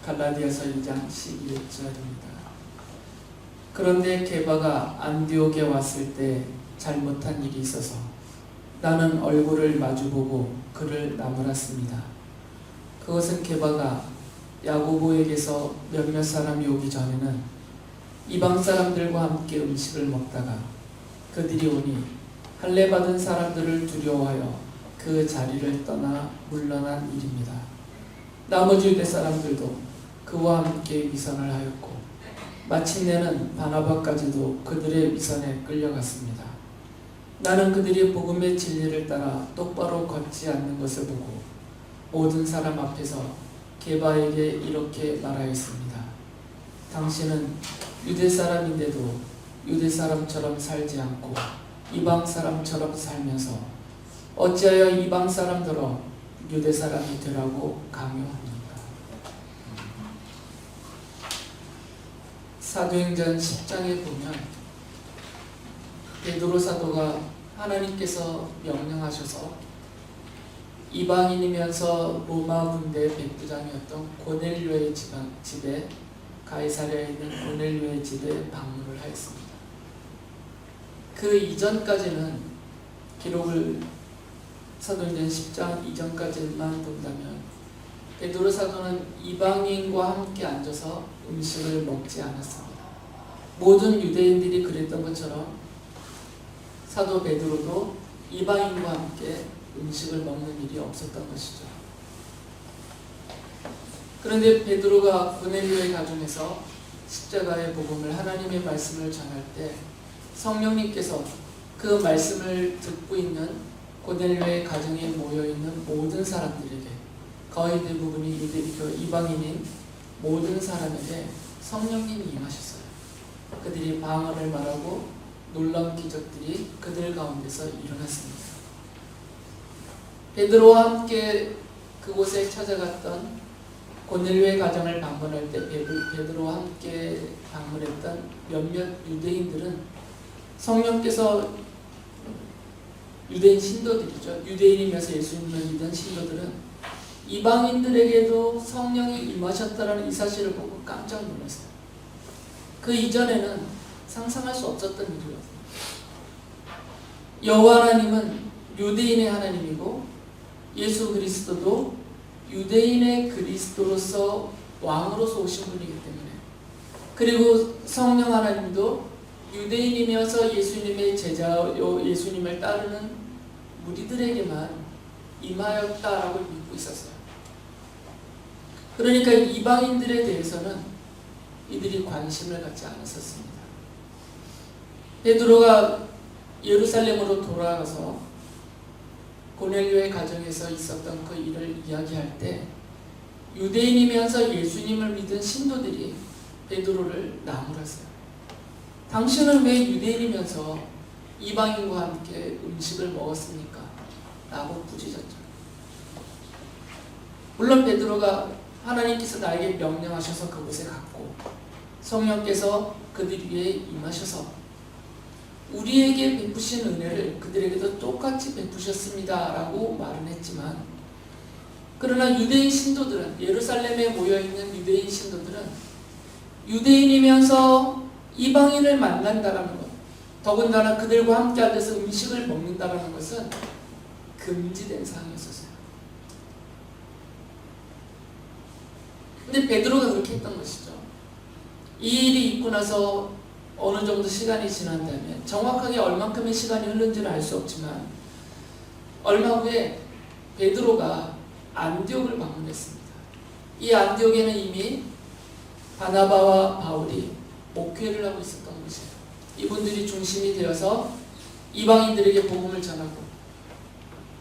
갈라디아서 2장 11절입니다. 그런데 게바가 안디옥에 왔을 때 잘못한 일이 있어서 나는 얼굴을 마주보고 그를 나무랐습니다. 그것은 게바가 야고보에게서 몇몇 사람이 오기 전에는 이방 사람들과 함께 음식을 먹다가 그들이 오니 할례받은 사람들을 두려워하여 그 자리를 떠나 물러난 일입니다. 나머지 유대 사람들도 그와 함께 위선을 하였고 마침내는 바나바까지도 그들의 위선에 끌려갔습니다. 나는 그들이 복음의 진리를 따라 똑바로 걷지 않는 것을 보고 모든 사람 앞에서 게바에게 이렇게 말하였습니다. 당신은 유대 사람인데도 유대 사람처럼 살지 않고 이방 사람처럼 살면서 어찌하여 이방 사람들어 유대 사람이 되라고 강요합니까? 사도행전 10장에 보면 베드로 사도가 하나님께서 명령하셔서 이방인이면서 로마 군대 백부장이었던 고넬료의 집에 가이사랴에 있는 고넬료의 집에 방문을 하였습니다. 그 이전까지는 기록을 사도행전 10장 이전까지만 본다면 베드로 사도는 이방인과 함께 앉아서 음식을 먹지 않았습니다. 모든 유대인들이 그랬던 것처럼 사도 베드로도 이방인과 함께 음식을 먹는 일이 없었던 것이죠. 그런데 베드로가 고넬료의 가정에서 십자가의 복음을 하나님의 말씀을 전할 때 성령님께서 그 말씀을 듣고 있는 고넬료의 가정에 모여있는 모든 사람들에게 거의 대부분이 이방인인 모든 사람에게 성령님이 임하셨어요. 그들이 방언을 말하고 놀라운 기적들이 그들 가운데서 일어났습니다. 베드로와 함께 그곳에 찾아갔던 고넬료의 가정을 방문할 때 베드로와 함께 방문했던 몇몇 유대인들은 성령께서 유대인 신도들이죠. 유대인이면서 예수님을 믿은 신도들은 이방인들에게도 성령이 임하셨다는 이 사실을 보고 깜짝 놀랐어요. 그 이전에는 상상할 수 없었던 일이었어요. 여호와 하나님은 유대인의 하나님이고 예수 그리스도도 유대인의 그리스도로서 왕으로서 오신 분이기 때문에, 그리고 성령 하나님도 유대인이면서 예수님의 제자요 예수님을 따르는 무리들에게만 임하였다라고 믿고 있었어요. 그러니까 이방인들에 대해서는 이들이 관심을 갖지 않았었습니다. 베드로가 예루살렘으로 돌아가서 고넬료의 가정에서 있었던 그 일을 이야기할 때 유대인이면서 예수님을 믿은 신도들이 베드로를 나무랐어요. 당신은 왜 유대인이면서 이방인과 함께 음식을 먹었습니까? 라고 부짖었죠. 물론 베드로가 하나님께서 나에게 명령하셔서 그곳에 갔고 성령께서 그들 위에 임하셔서 우리에게 베푸신 은혜를 그들에게도 똑같이 베푸셨습니다 라고 말은 했지만, 그러나 유대인 신도들은, 예루살렘에 모여있는 유대인 신도들은 유대인이면서 이방인을 만난다라는 것, 더군다나 그들과 함께 앉아서 음식을 먹는다라는 것은 금지된 사항이었어요. 근데 베드로가 그렇게 했던 것이죠. 이 일이 있고 나서 어느 정도 시간이 지난다면, 정확하게 얼만큼의 시간이 흐른지는 알 수 없지만 얼마 후에 베드로가 안디옥을 방문했습니다. 이 안디옥에는 이미 바나바와 바울이 목회를 하고 있었던 것이에요. 이분들이 중심이 되어서 이방인들에게 복음을 전하고,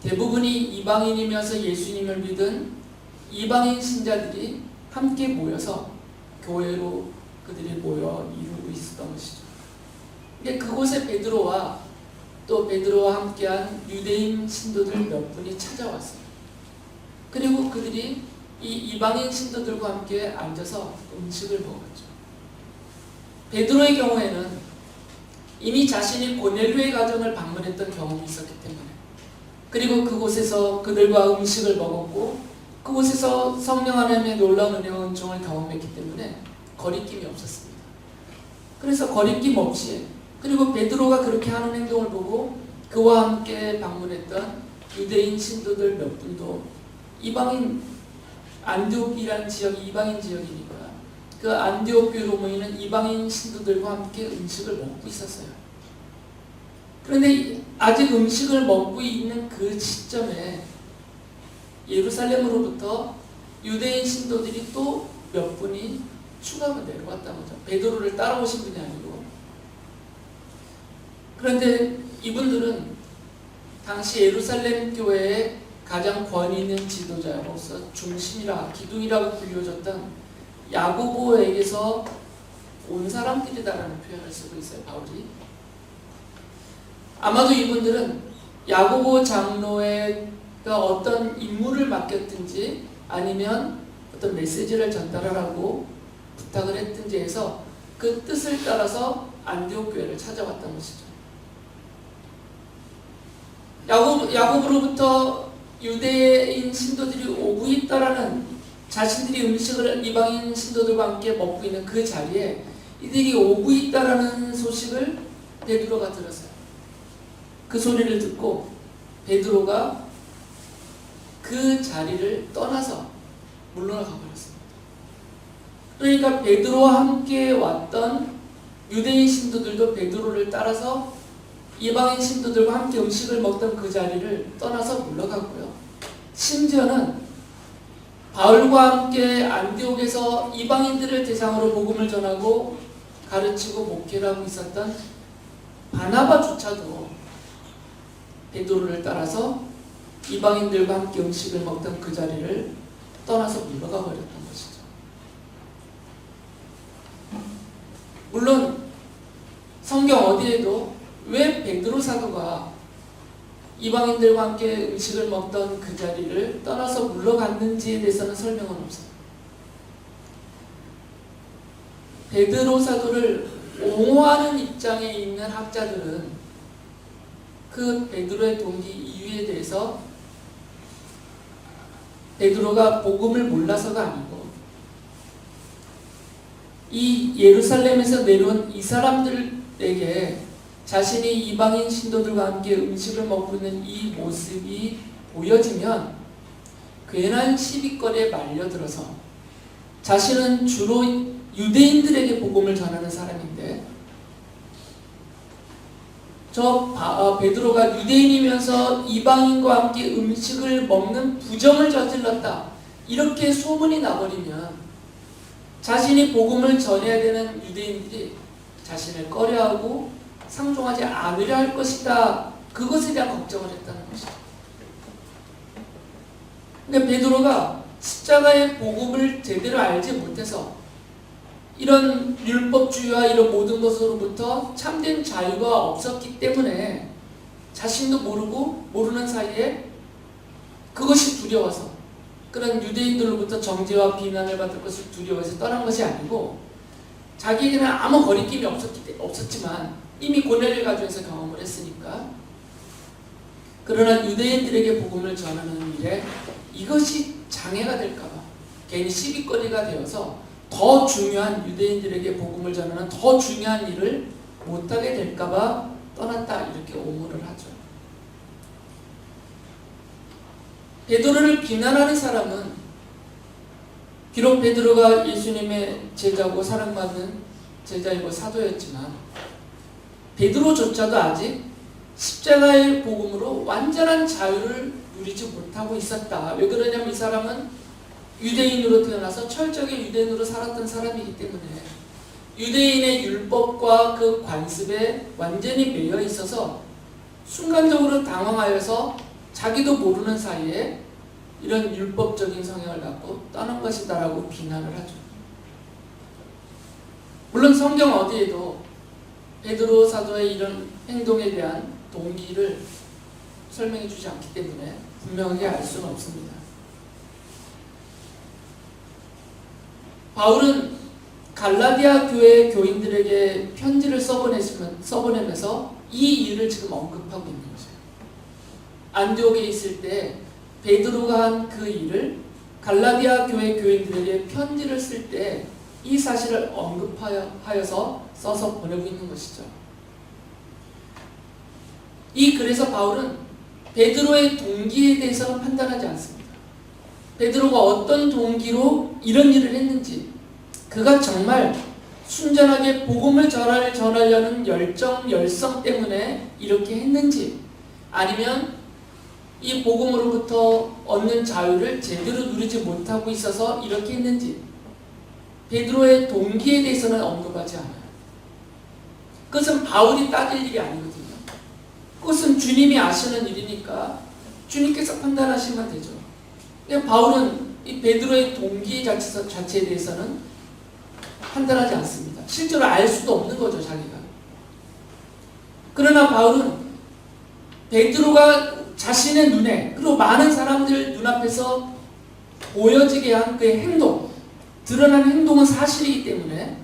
대부분이 이방인이면서 예수님을 믿은 이방인 신자들이 함께 모여서 교회로 그들이 모여 이루고 있었던 것이죠. 근데 그곳에 베드로와 또 베드로와 함께한 유대인 신도들 몇 분이 찾아왔어요. 그리고 그들이 이 이방인 신도들과 함께 앉아서 음식을 먹었죠. 베드로의 경우에는 이미 자신이 고넬료의 가정을 방문했던 경험이 있었기 때문에, 그리고 그곳에서 그들과 음식을 먹었고 그곳에서 성령 하나님의 놀라운 은혜와 은총을 경험했기 때문에 거리낌이 없었습니다. 그래서 거리낌 없이, 그리고 베드로가 그렇게 하는 행동을 보고 그와 함께 방문했던 유대인 신도들 몇 분도 이방인, 안디옥이라는 지역이 이방인 지역이니까 그 안디옥 교회로 모이는 이방인 신도들과 함께 음식을 먹고 있었어요. 그런데 아직 음식을 먹고 있는 그 시점에 예루살렘으로부터 유대인 신도들이 또 몇 분이 추가로 내려왔다는 거죠. 베드로를 따라오신 분이 아니고. 그런데 이분들은 당시 예루살렘 교회의 가장 권위 있는 지도자로서 중심이라, 기둥이라고 불려졌던 야고보에게서 온 사람들이다라는 표현을 쓰고 있어요, 바울이. 아마도 이분들은 야고보 장로가 어떤 임무를 맡겼든지 아니면 어떤 메시지를 전달하라고 부탁을 했든지 해서 그 뜻을 따라서 안디옥 교회를 찾아왔던 것이죠. 야고보로부터 유대인 신도들이 오고 있다라는, 자신들이 음식을 이방인 신도들과 함께 먹고 있는 그 자리에 이들이 오고 있다라는 소식을 베드로가 들었어요. 그 소리를 듣고 베드로가 그 자리를 떠나서 물러나가 버렸습니다. 그러니까 베드로와 함께 왔던 유대인 신도들도 베드로를 따라서 이방인 신도들과 함께 음식을 먹던 그 자리를 떠나서 물러갔고요. 심지어는 바울과 함께 안디옥에서 이방인들을 대상으로 복음을 전하고 가르치고 목회를 하고 있었던 바나바조차도 베드로를 따라서 이방인들과 함께 음식을 먹던 그 자리를 떠나서 물러가 버렸던 것이죠. 물론 성경 어디에도 왜 베드로 사도가 이방인들과 함께 음식을 먹던 그 자리를 떠나서 물러갔는지에 대해서는 설명은 없어요. 베드로 사도를 옹호하는 입장에 있는 학자들은 그 베드로의 동기 이유에 대해서 베드로가 복음을 몰라서가 아니고 이 예루살렘에서 내려온 이 사람들에게 자신이 이방인 신도들과 함께 음식을 먹고 있는 이 모습이 보여지면 괜한 시비거리에 말려들어서, 자신은 주로 유대인들에게 복음을 전하는 사람인데 베드로가 유대인이면서 이방인과 함께 음식을 먹는 부정을 저질렀다, 이렇게 소문이 나버리면 자신이 복음을 전해야 되는 유대인들이 자신을 꺼려하고 상종하지 않으려 할 것이다, 그것에 대한 걱정을 했다는 것이죠. 근데 베드로가 십자가의 복음을 제대로 알지 못해서 이런 율법주의와 이런 모든 것으로부터 참된 자유가 없었기 때문에 자신도 모르고 모르는 사이에 그것이 두려워서, 그런 유대인들로부터 정죄와 비난을 받을 것을 두려워해서 떠난 것이 아니고, 자기에게는 아무 거리낌이 없었지만 이미 고뇌를 가지고서 경험을 했으니까, 그러나 유대인들에게 복음을 전하는 일에 이것이 장애가 될까봐, 괜히 시비거리가 되어서 더 중요한, 유대인들에게 복음을 전하는 더 중요한 일을 못하게 될까봐 떠났다, 이렇게 옹호를 하죠. 베드로를 비난하는 사람은, 비록 베드로가 예수님의 제자고 사랑받는 제자이고 사도였지만 베드로조차도 아직 십자가의 복음으로 완전한 자유를 누리지 못하고 있었다. 왜 그러냐면 이 사람은 유대인으로 태어나서 철저하게 유대인으로 살았던 사람이기 때문에 유대인의 율법과 그 관습에 완전히 매여 있어서 순간적으로 당황하여서 자기도 모르는 사이에 이런 율법적인 성향을 갖고 떠난 것이다라고 비난을 하죠. 물론 성경 어디에도 베드로 사도의 이런 행동에 대한 동기를 설명해 주지 않기 때문에 분명하게 알 수는 없습니다. 바울은 갈라디아 교회 교인들에게 편지를 써보내면서 이 일을 지금 언급하고 있는 거죠. 안디옥에 있을 때 베드로가 한 그 일을 갈라디아 교회 교인들에게 편지를 쓸 때 이 사실을 언급하여서 써서 보내고 있는 것이죠. 그래서 바울은 베드로의 동기에 대해서는 판단하지 않습니다. 베드로가 어떤 동기로 이런 일을 했는지, 그가 정말 순전하게 복음을 전하려는 열성 때문에 이렇게 했는지, 아니면 이 복음으로부터 얻는 자유를 제대로 누리지 못하고 있어서 이렇게 했는지, 베드로의 동기에 대해서는 언급하지 않아요. 그것은 바울이 따질 일이 아니거든요. 그것은 주님이 아시는 일이니까 주님께서 판단하시면 되죠. 바울은 이 베드로의 동기 자체에 대해서는 판단하지 않습니다. 실제로 알 수도 없는 거죠, 자기가. 그러나 바울은 베드로가 자신의 눈에, 그리고 많은 사람들 눈앞에서 보여지게 한 그의 행동, 드러난 행동은 사실이기 때문에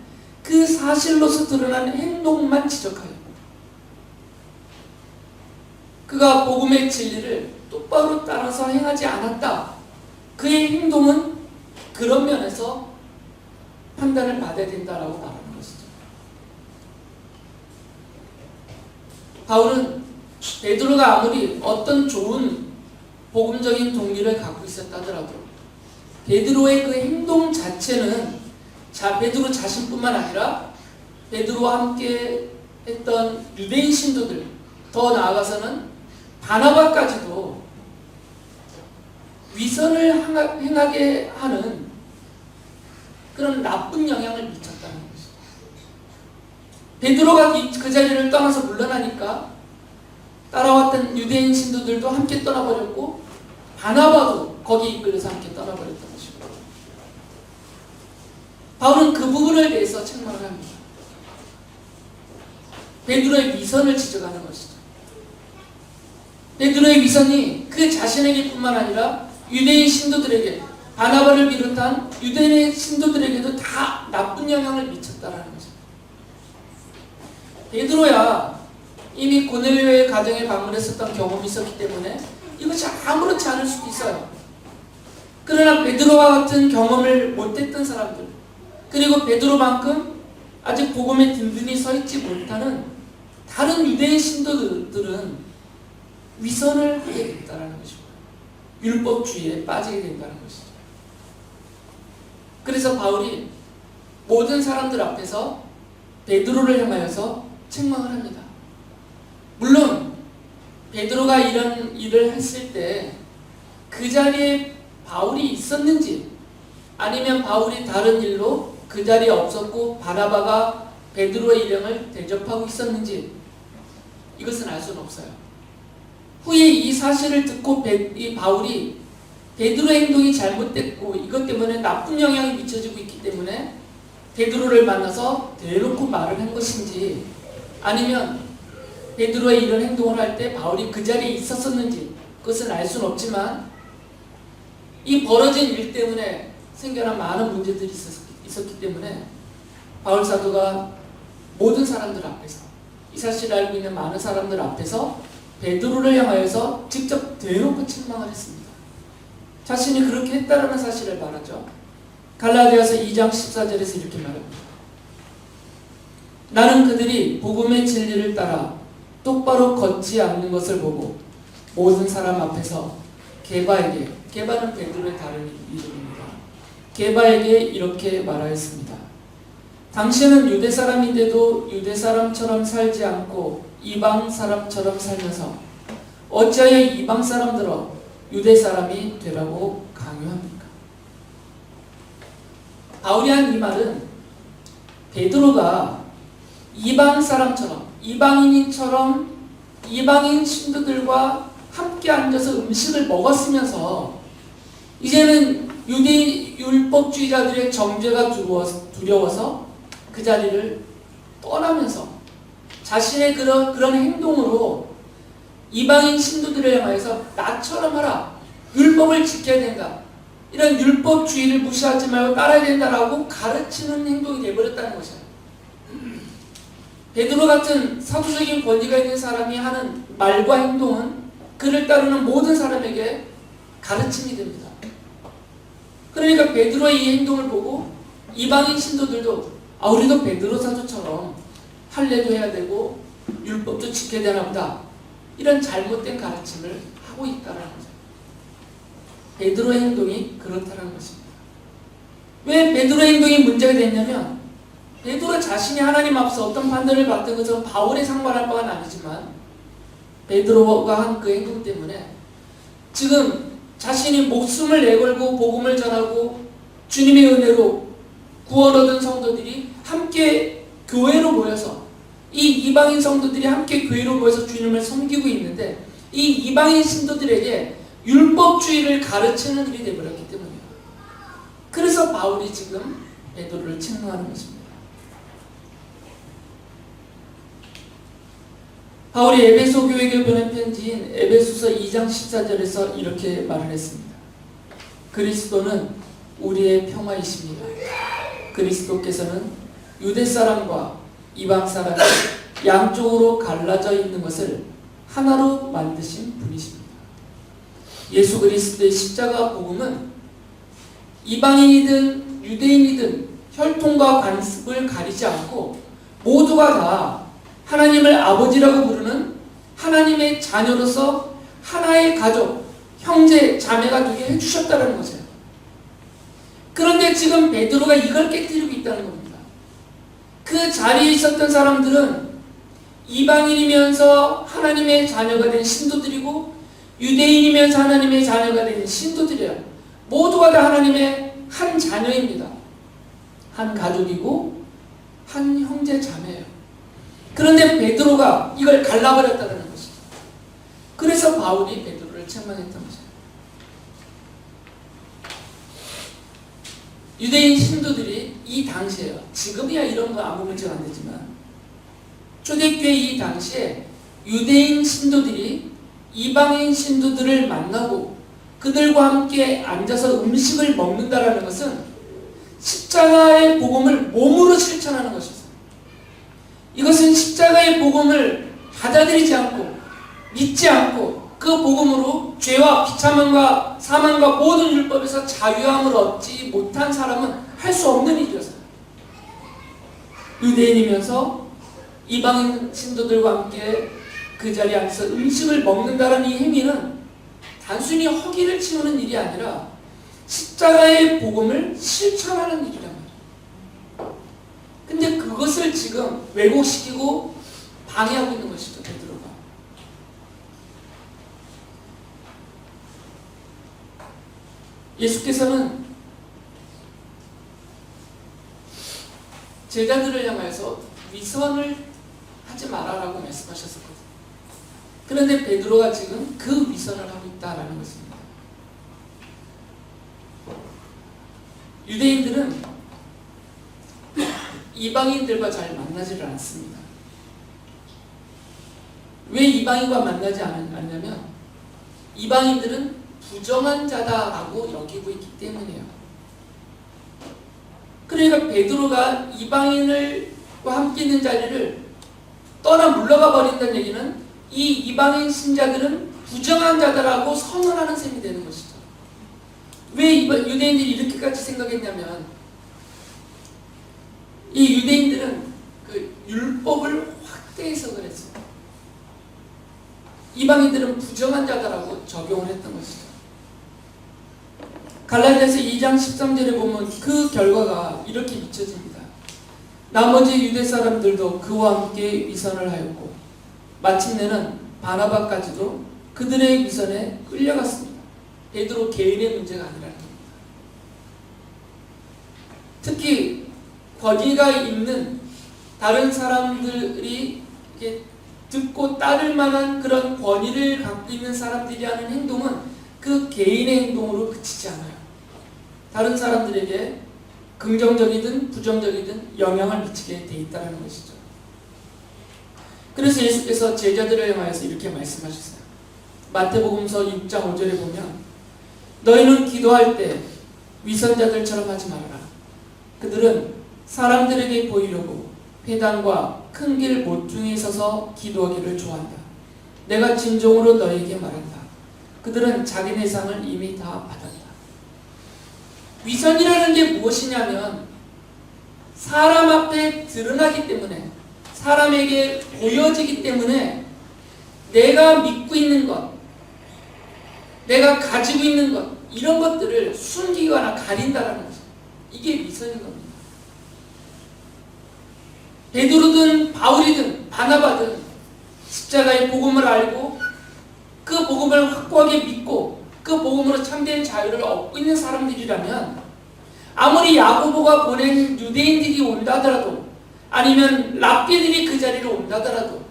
그 사실로서 드러난 행동만 지적하여 그가 복음의 진리를 똑바로 따라서 행하지 않았다. 그의 행동은 그런 면에서 판단을 받아야 된다라고 말하는 것이죠. 바울은 베드로가 아무리 어떤 좋은 복음적인 동기를 갖고 있었다 하더라도 베드로의 그 행동 자체는 베드로 자신뿐만 아니라 베드로와 함께 했던 유대인 신도들, 더 나아가서는 바나바까지도 위선을 행하게 하는 그런 나쁜 영향을 미쳤다는 것이죠. 베드로가 그 자리를 떠나서 물러나니까 따라왔던 유대인 신도들도 함께 떠나버렸고 바나바도 거기 이끌려서 함께 떠나버렸던 것이고, 바울은 그 부분에 대해서 책망을 합니다. 베드로의 위선을 지적하는 것이죠. 베드로의 위선이 그 자신에게 뿐만 아니라 유대인 신도들에게, 바나바를 비롯한 유대인 신도들에게도 다 나쁜 영향을 미쳤다라는 거죠. 베드로야 이미 고넬료의 가정에 방문했었던 경험이 있었기 때문에 이것이 아무렇지 않을 수도 있어요. 그러나 베드로와 같은 경험을 못했던 사람들, 그리고 베드로만큼 아직 복음에 든든히 서 있지 못하는 다른 유대인 신도들은 위선을 하게 된다는 것이고 율법주의에 빠지게 된다는 것이죠. 그래서 바울이 모든 사람들 앞에서 베드로를 향하여서 책망을 합니다. 물론 베드로가 이런 일을 했을 때 그 자리에 바울이 있었는지, 아니면 바울이 다른 일로 그 자리에 없었고 바나바가 베드로의 일행을 대접하고 있었는지, 이것은 알 수는 없어요. 후에 이 사실을 듣고 이 바울이 베드로의 행동이 잘못됐고 이것 때문에 나쁜 영향이 미쳐지고 있기 때문에 베드로를 만나서 대놓고 말을 한 것인지, 아니면 베드로의 이런 행동을 할 때 바울이 그 자리에 있었었는지, 그것은 알 수는 없지만 이 벌어진 일 때문에 생겨난 많은 문제들이 있었기 때문에 바울 사도가 모든 사람들 앞에서, 이 사실을 알고 있는 많은 사람들 앞에서 베드로를 향하여서 직접 대놓고 책망을 했습니다. 자신이 그렇게 했다라는 사실을 말하죠. 갈라디아서 2장 14절에서 이렇게 말합니다. 나는 그들이 복음의 진리를 따라 똑바로 걷지 않는 것을 보고 모든 사람 앞에서 게바에게, 게바는 베드로의 다른 이름입니다. 게바에게 이렇게 말하였습니다. 당신은 유대 사람인데도 유대 사람처럼 살지 않고 이방 사람처럼 살면서 어찌하여 이방 사람들어 유대 사람이 되라고 강요합니까? 바울이 한 이 말은 베드로가 이방 사람처럼, 이방인처럼 이방인 신도들과 함께 앉아서 음식을 먹었으면서 이제는 유대인 율법주의자들의 정죄가 두려워서 그 자리를 떠나면서 자신의 그런 행동으로 이방인 신도들을 향해서 나처럼 하라, 율법을 지켜야 된다, 이런 율법주의를 무시하지 말고 따라야 된다라고 가르치는 행동이 되어버렸다는 것이에요. 베드로 같은 사도적인 권위가 있는 사람이 하는 말과 행동은 그를 따르는 모든 사람에게 가르침이 됩니다. 그러니까 베드로의 이 행동을 보고 이방인 신도들도 우리도 베드로 사도처럼 할례도 해야 되고 율법도 지켜야 되나 보다, 이런 잘못된 가르침을 하고 있다는 거죠. 베드로의 행동이 그렇다는 것입니다. 왜 베드로의 행동이 문제가 됐냐면, 베드로 자신이 하나님 앞에서 어떤 판단을 받던 것은 바울에 상관할 바는 아니지만, 베드로가 한 그 행동 때문에 지금 자신이 목숨을 내걸고 복음을 전하고 주님의 은혜로 구원 얻은 성도들이 함께 교회로 모여서, 이 이방인 성도들이 함께 교회로 모여서 주님을 섬기고 있는데, 이 이방인 신도들에게 율법주의를 가르치는 일이 되어버렸기 때문이에요. 그래서 바울이 지금 베드로를 책망하는 것입니다. 바울이 에베소 교회에 보낸 편지인 에베소서 2장 14절에서 이렇게 말을 했습니다. 그리스도는 우리의 평화이십니다. 그리스도께서는 유대 사람과 이방 사람이 양쪽으로 갈라져 있는 것을 하나로 만드신 분이십니다. 예수 그리스도의 십자가 복음은 이방인이든 유대인이든 혈통과 관습을 가리지 않고 모두가 다 하나님을 아버지라고 부르는 하나님의 자녀로서 하나의 가족, 형제, 자매가 되게 해주셨다는 거죠. 그런데 지금 베드로가 이걸 깨뜨리고 있다는 겁니다. 그 자리에 있었던 사람들은 이방인이면서 하나님의 자녀가 된 신도들이고, 유대인이면서 하나님의 자녀가 된 신도들이에요. 모두가 다 하나님의 한 자녀입니다. 한 가족이고 한 형제 자매예요. 그런데 베드로가 이걸 갈라버렸다는 것이죠. 그래서 바울이 베드로를 책망했던 거죠. 유대인 신도들이 이 당시에요. 지금이야 이런 거 아무 문제가 안 되지만, 초대교회 이 당시에 유대인 신도들이 이방인 신도들을 만나고 그들과 함께 앉아서 음식을 먹는다라는 것은 십자가의 복음을 몸으로 실천하는 것이었어요. 이것은 십자가의 복음을 받아들이지 않고 믿지 않고 그 복음으로 죄와 비참함과 사망과 모든 율법에서 자유함을 얻지 못한 사람은 할 수 없는 일이었어요. 유대인이면서 이방인 신도들과 함께 그 자리에 앉아서 음식을 먹는다는 이 행위는 단순히 허기를 치우는 일이 아니라 십자가의 복음을 실천하는 일이란 말이에요. 근데 그것을 지금 왜곡시키고 방해하고 있는 것이죠, 베드로가. 예수께서는 제자들을 향해서 위선을 하지 말아라고 말씀하셨었거든요. 그런데 베드로가 지금 그 위선을 하고 있다라는 것입니다. 유대인들은 이방인들과 잘 만나지를 않습니다. 왜 이방인과 만나지 않냐면 이방인들은 부정한 자다라고 여기고 있기 때문이에요. 그러니까 베드로가 이방인과 함께 있는 자리를 떠나 물러가 버린다는 얘기는 이 이방인 신자들은 부정한 자다라고 선언하는 셈이 되는 것이죠. 왜 유대인들이 이렇게까지 생각했냐면, 이 유대인들은 그 율법을 확대해서 그랬어요. 이방인들은 부정한 자다라고 적용을 했던 것이죠. 갈라디아서 2장 13절에 보면 그 결과가 이렇게 비춰집니다. 나머지 유대 사람들도 그와 함께 위선을 하였고 마침내는 바나바까지도 그들의 위선에 끌려갔습니다. 베드로 개인의 문제가 아니라는 겁니다. 특히 권위가 있는 다른 사람들이 이렇게 듣고 따를 만한 그런 권위를 갖고 있는 것들이 하는 행동은 그 개인의 행동으로 그치지 않아요. 다른 사람들에게 긍정적이든 부정적이든 영향을 미치게 돼 있다는 것이죠. 그래서 예수께서 제자들을 향하여서 이렇게 말씀하셨어요. 마태복음서 6장 5절에 보면 너희는 기도할 때 위선자들처럼 하지 말아라. 그들은 사람들에게 보이려고 회당과 큰 길 모퉁이에 서서 기도하기를 좋아한다. 내가 진정으로 너희에게 말한다. 그들은 자기네 상을 이미 다 받았다. 위선이라는 게 무엇이냐면 사람 앞에 드러나기 때문에, 사람에게 보여지기 때문에 내가 믿고 있는 것, 내가 가지고 있는 것, 이런 것들을 숨기거나 가린다라는 거죠. 이게 위선인 겁니다. 베드로든 바울이든 바나바든 십자가의 복음을 알고 그 복음을 확고하게 믿고 그 복음으로 참된 자유를 얻고 있는 사람들이라면, 아무리 야고보가 보낸 유대인들이 온다 하더라도, 아니면 랍비들이 그 자리를 온다 하더라도,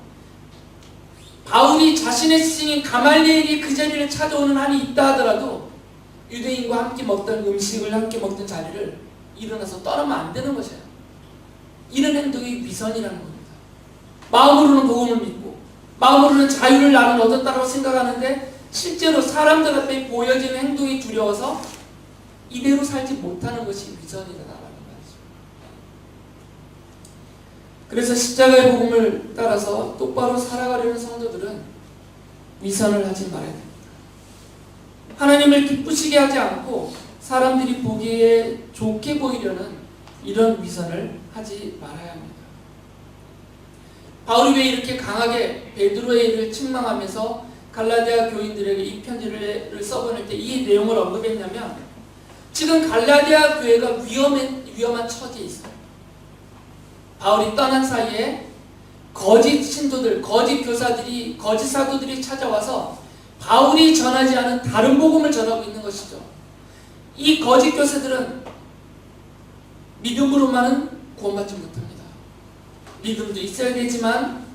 바울이 자신의 스승인 가말리엘이 그 자리를 찾아오는 한이 있다 하더라도 유대인과 함께 먹던 음식을 함께 먹던 자리를 일어나서 떠나면 안 되는 것이에요. 이런 행동이 위선이라는 겁니다. 마음으로는 복음을 믿고 마음으로는 자유를 나는 얻었다고 생각하는데 실제로 사람들 앞에 보여지는 행동이 두려워서 이대로 살지 못하는 것이 위선이라는 말이죠. 그래서 십자가의 복음을 따라서 똑바로 살아가려는 성도들은 위선을 하지 말아야 됩니다. 하나님을 기쁘시게 하지 않고 사람들이 보기에 좋게 보이려는 이런 위선을 하지 말아야 합니다. 바울이 왜 이렇게 강하게 베드로의 일을 책망하면서 갈라디아 교인들에게 이 편지를 써보낼 때 이 내용을 언급했냐면, 지금 갈라디아 교회가 위험한 처지에 있어요. 바울이 떠난 사이에 거짓 신도들, 거짓 교사들이, 거짓 사도들이 찾아와서 바울이 전하지 않은 다른 복음을 전하고 있는 것이죠. 이 거짓 교사들은 믿음으로만은 구원받지 못합니다. 믿음도 있어야 되지만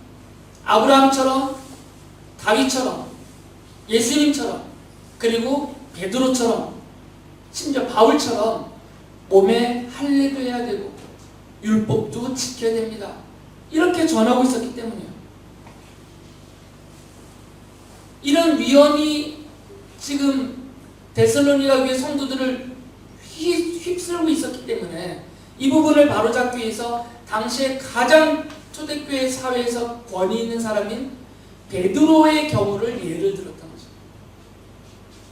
아브라함처럼, 다윗처럼, 예수님처럼, 그리고 베드로처럼, 심지어 바울처럼 몸에 할례도 해야 되고 율법도 지켜야 됩니다. 이렇게 전하고 있었기 때문이에요. 이런 위험이 지금 데살로니가 교회 성도들을 휩쓸고 있었기 때문에 이 부분을 바로잡기 위해서 당시에 가장 초대교회 사회에서 권위 있는 사람인 베드로의 경우를 예를 들었던 거죠.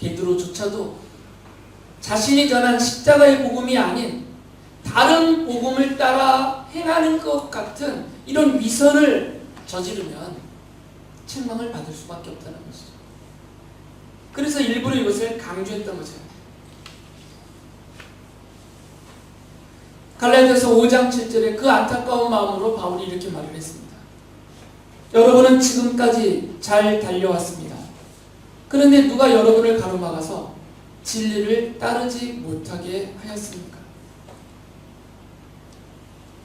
베드로조차도 자신이 전한 십자가의 복음이 아닌 다른 복음을 따라 행하는 것 같은 이런 위선을 저지르면 책망을 받을 수밖에 없다는 것이죠. 그래서 일부러 이것을 강조했던 거죠. 갈라디아서 5장 7절에 그 안타까운 마음으로 바울이 이렇게 말을 했습니다. 여러분은 지금까지 잘 달려왔습니다. 그런데 누가 여러분을 가로막아서 진리를 따르지 못하게 하였습니까?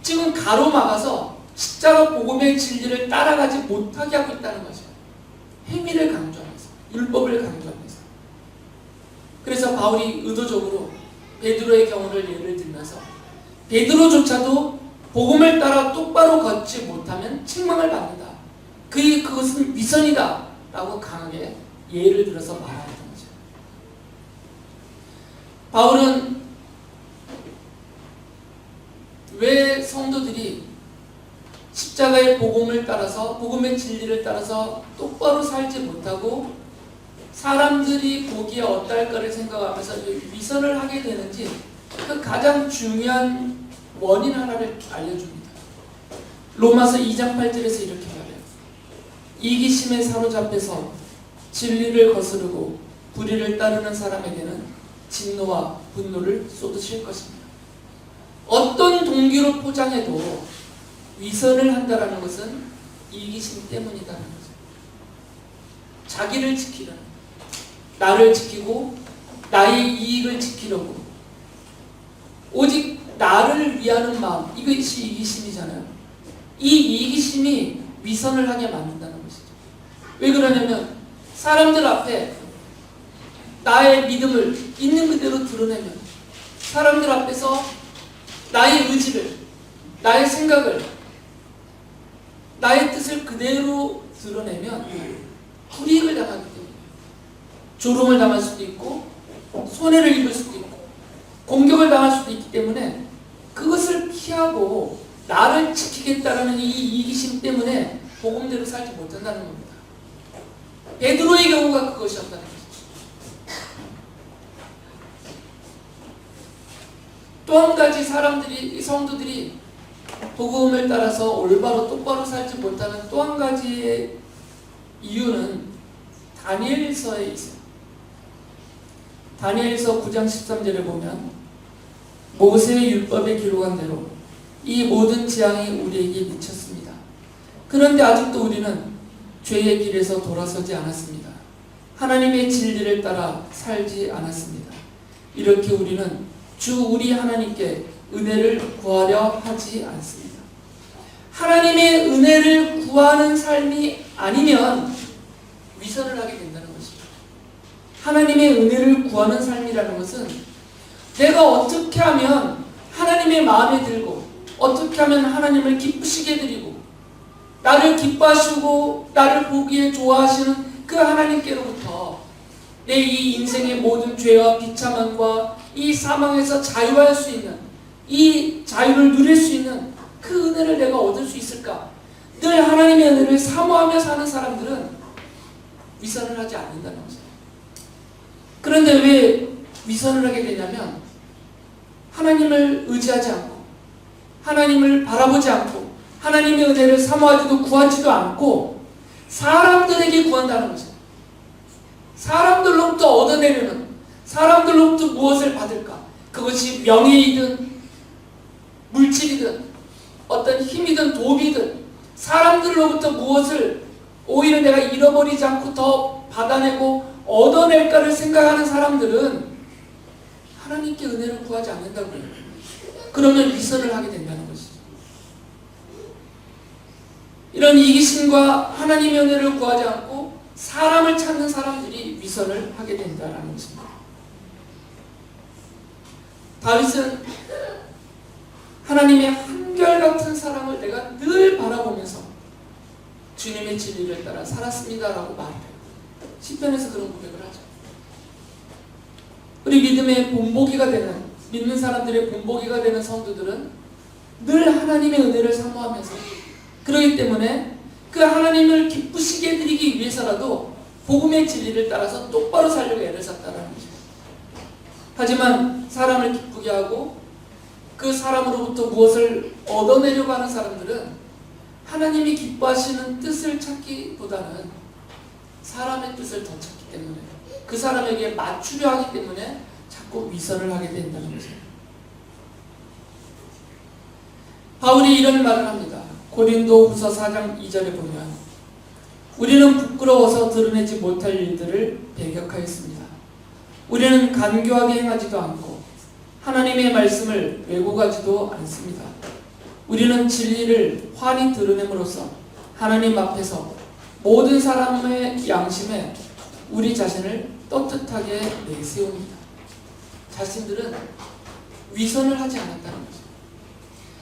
지금 가로막아서 십자가 복음의 진리를 따라가지 못하게 하고 있다는 거죠. 행위를 강조하면서, 율법을 강조하면서. 그래서 바울이 의도적으로 베드로의 경우를 예를 들면서 베드로조차도 복음을 따라 똑바로 걷지 못하면 책망을 받는다. 그것은 위선이다 라고 강하게 예를 들어서 말하는 거죠. 바울은 왜 성도들이 십자가의 복음을 따라서, 복음의 진리를 따라서 똑바로 살지 못하고 사람들이 보기에 어떨까를 생각하면서 위선을 하게 되는지 그 가장 중요한 원인 하나를 알려줍니다. 로마서 2장 8절에서 이렇게 말해요. 이기심에 사로잡혀서 진리를 거스르고 불의를 따르는 사람에게는 진노와 분노를 쏟으실 것입니다. 어떤 동기로 포장해도 위선을 한다는 것은 이기심 때문이라는 거죠. 자기를 지키려는, 나를 지키고 나의 이익을 지키려고 오직 나를 위하는 마음, 이것이 이기심이잖아요. 이 이기심이 위선을 하게 만든다는 것이죠. 왜 그러냐면 사람들 앞에 나의 믿음을 있는 그대로 드러내면, 사람들 앞에서 나의 의지를, 나의 생각을, 나의 뜻을 그대로 드러내면 불이익을 당하기 때문에 조롱을 당할 수도 있고 손해를 입을 수도 있고 공격을 당할 수도 있기 때문에 그것을 피하고 나를 지키겠다라는 이 이기심 때문에 복음대로 살지 못한다는 겁니다. 베드로의 경우가 그것이었다는 거죠. 또 한 가지 성도들이 복음을 따라서 올바로 똑바로 살지 못하는 또 한 가지의 이유는 다니엘서에 있어요. 다니엘서 9장 13절에 보면 모세의 율법에 기록한 대로 이 모든 재앙이 우리에게 미쳤습니다. 그런데 아직도 우리는 죄의 길에서 돌아서지 않았습니다. 하나님의 진리를 따라 살지 않았습니다. 이렇게 우리는 주 우리 하나님께 은혜를 구하려 하지 않습니다. 하나님의 은혜를 구하는 삶이 아니면 위선을 하게 된다는 것입니다. 하나님의 은혜를 구하는 삶이라는 것은 내가 어떻게 하면 하나님의 마음에 들고 어떻게 하면 하나님을 기쁘시게 해드리고 나를 기뻐하시고 나를 보기에 좋아하시는 그 하나님께로부터 내 이 인생의 모든 죄와 비참함과 이 사망에서 자유할 수 있는 이 자유를 누릴 수 있는 그 은혜를 내가 얻을 수 있을까? 늘 하나님의 은혜를 사모하며 사는 사람들은 위선을 하지 않는다는 거죠. 그런데 왜 위선을 하게 되냐면 하나님을 의지하지 않고 하나님을 바라보지 않고 하나님의 은혜를 사모하지도 구하지도 않고 사람들에게 구한다는 거죠. 사람들로부터 얻어내려는, 사람들로부터 무엇을 받을까? 그것이 명예이든 물질이든 어떤 힘이든 도움이든 사람들로부터 무엇을 오히려 내가 잃어버리지 않고 더 받아내고 얻어낼까를 생각하는 사람들은 하나님께 은혜를 구하지 않는다고요. 그러면 위선을 하게 된다는 것이죠. 이런 이기심과 하나님의 은혜를 구하지 않고 사람을 찾는 사람들이 위선을 하게 된다는 것입니다. 다윗은 하나님의 한결같은 사랑을 내가 늘 바라보면서 주님의 진리를 따라 살았습니다라고 말해요. 시편에서 그런 고백을 하죠. 우리 믿음의 본보기가 되는, 믿는 사람들의 본보기가 되는 성도들은 늘 하나님의 은혜를 사모하면서, 그렇기 때문에 그 하나님을 기쁘시게 해드리기 위해서라도 복음의 진리를 따라서 똑바로 살려고 애를 썼다는 거죠. 하지만 사람을 기쁘게 하고 그 사람으로부터 무엇을 얻어내려고 하는 사람들은 하나님이 기뻐하시는 뜻을 찾기보다는 사람의 뜻을 더 찾기 때문에, 그 사람에게 맞추려 하기 때문에 자꾸 위선을 하게 된다는 거죠. 바울이 이런 말을 합니다. 고린도후서 4장 2절에 보면 우리는 부끄러워서 드러내지 못할 일들을 배격하였습니다. 우리는 간교하게 행하지도 않고 하나님의 말씀을 왜곡하지도 않습니다. 우리는 진리를 환히 드러냄으로써 하나님 앞에서 모든 사람의 양심에 우리 자신을 떳떳하게 내세웁니다. 자신들은 위선을 하지 않았다는 거죠.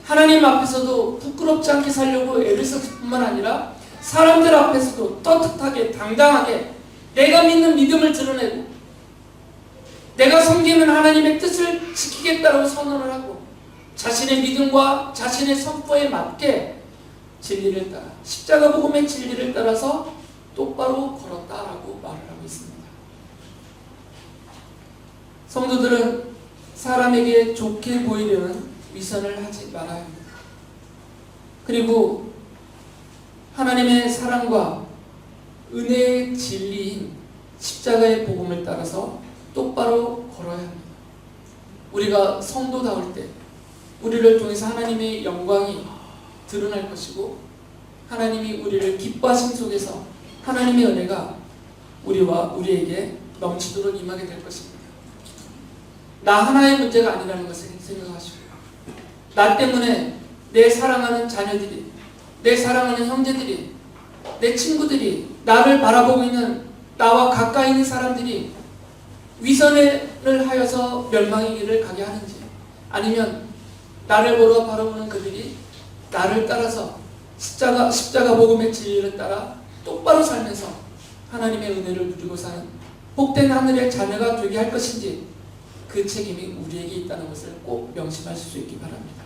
하나님 앞에서도 부끄럽지 않게 살려고 애를 썼을 뿐만 아니라 사람들 앞에서도 떳떳하게 당당하게 내가 믿는 믿음을 드러내고 내가 섬기는 하나님의 뜻을 지키겠다고 선언을 하고 자신의 믿음과 자신의 선포에 맞게 진리를 따라 십자가 복음의 진리를 따라서 똑바로 걸었다라고 말을 하고 있습니다. 성도들은 사람에게 좋게 보이려는 위선을 하지 말아야 합니다. 그리고 하나님의 사랑과 은혜의 진리인 십자가의 복음을 따라서 똑바로 걸어야 합니다. 우리가 성도다울 때 우리를 통해서 하나님의 영광이 드러날 것이고 하나님이 우리를 기뻐하심 속에서 하나님의 은혜가 우리와 우리에게 넘치도록 임하게 될 것입니다. 나 하나의 문제가 아니라는 것을 생각하시고 나 때문에 내 사랑하는 자녀들이, 내 사랑하는 형제들이, 내 친구들이, 나를 바라보고 있는 나와 가까이 있는 사람들이 위선을 하여서 멸망의 길을 가게 하는지, 아니면 나를 보러 바라보는 그들이 나를 따라서 십자가 복음의 진리를 따라 똑바로 살면서 하나님의 은혜를 누리고 사는 복된 하늘의 자녀가 되게 할 것인지, 그 책임이 우리에게 있다는 것을 꼭 명심하실 수 있기 바랍니다.